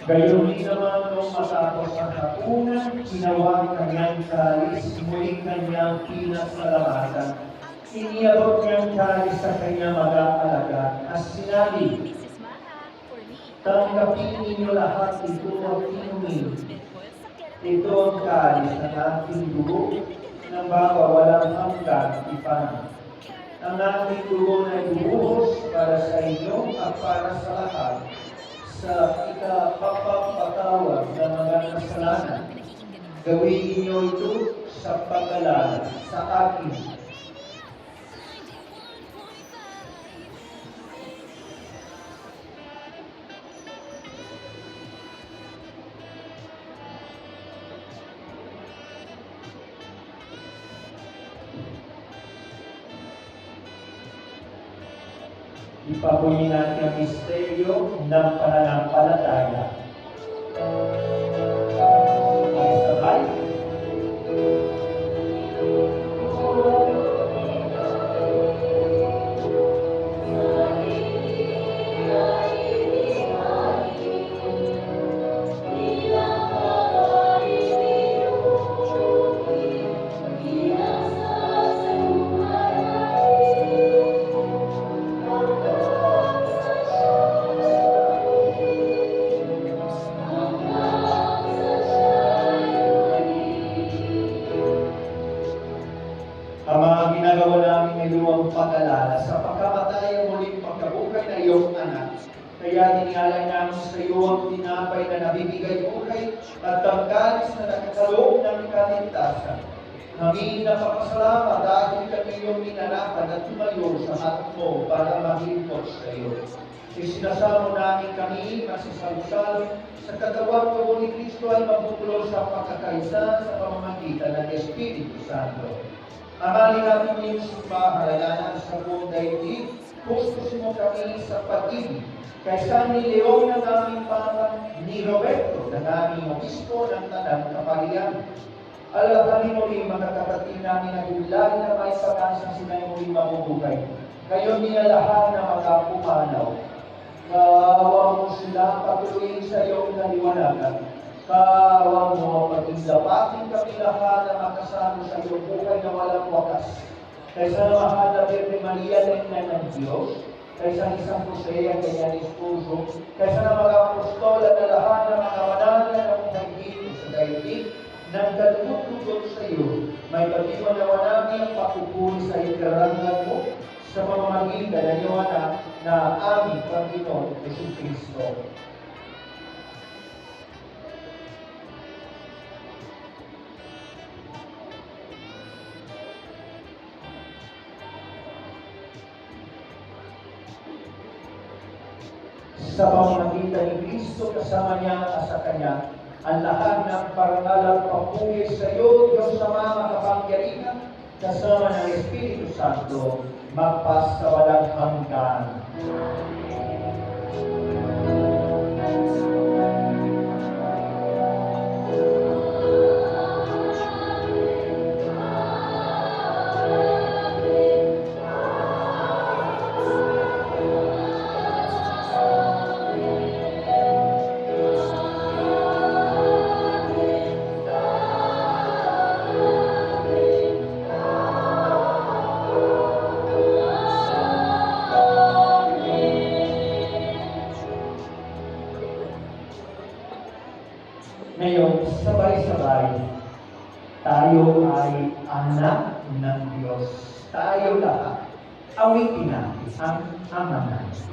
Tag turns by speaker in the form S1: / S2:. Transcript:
S1: Gayon din naman nung matapos ang hapunan, ginawa kanyang kalis, muling kanyang pinasalamatan. Iniabot niyang kalis sa kanyang mag-aalaga at sinabi, tanggapin ninyo lahat ito at inumin. Ito ang kalis ng aking dugo ng baka walang hanggang ipan. Ang aking dugo na ibuhos para sa inyo at para sa lahat sa ikapagpapatawad ng mga kasalanan. Gawin niyo ito sa pag-alala sa akin. Ipagpuni natin ang misteryo ng pananampalataya. Sabay. Ang mga ginagawa namin ay luwang pag-alala sa pagkamatay ang muling pagkabuhay na iyong anak. Kaya iningalay namin sa iyo ang tinapay na nabibigay buhay at ang kalis na nakakaloob ng kaligtasan. Kami napapasalamat dahil kami iyong minanapan at tumayo sa harap mo para maglingkod sa iyo. Isinasamo namin kami masisalsal sa katawang mo ni Kristo ay mabubulo sa pagkakaisa sa pamamagitan ng Espiritu Santo. Amalin natin yung sumahalayanan sa buong daigdig, gustusin mo kami sa pag-ibig. Kaysa ni Leon ng aming pangang, ni Roberto ng aming obispo ng Tanang Kapalian. Alalahanin mo rin mga kapatid namin na biglain na may pag-asa sila yung muling mabubuhay. Kayo minalahan na magkapumanaw. Kaawa mo sila patuloy sa iyong naliwanagan. Kaawa mo pag-indapatin kami lahat na makasama sa iyong buhay na walang wakas. Kaysa na mahal na Birne Maria na ina ng Diyos, kaysa ni San Jose ang kanyang esposo, kaysa na mga apostola na lahat na mga manana na kumahigit sa daigdig, nang kalugod sa iyo, may pagdiwanawa namin ang pakupuri sa ikarangan mo sa pamamagitan ng iyong anak na aming Panginoon Jesucristo. Sa pamamagitan ni Kristo kasama niya at sa Kanya, ang lahat ng parangalang papuri sa iyo, Diyos na mga makapangyarihan, kasama ng Espiritu Santo, magpas sa walang hanggan. Ngayon, sabay-sabay, tayo ay anak ng Diyos. Tayo lahat, awitin natin ang Ama natin.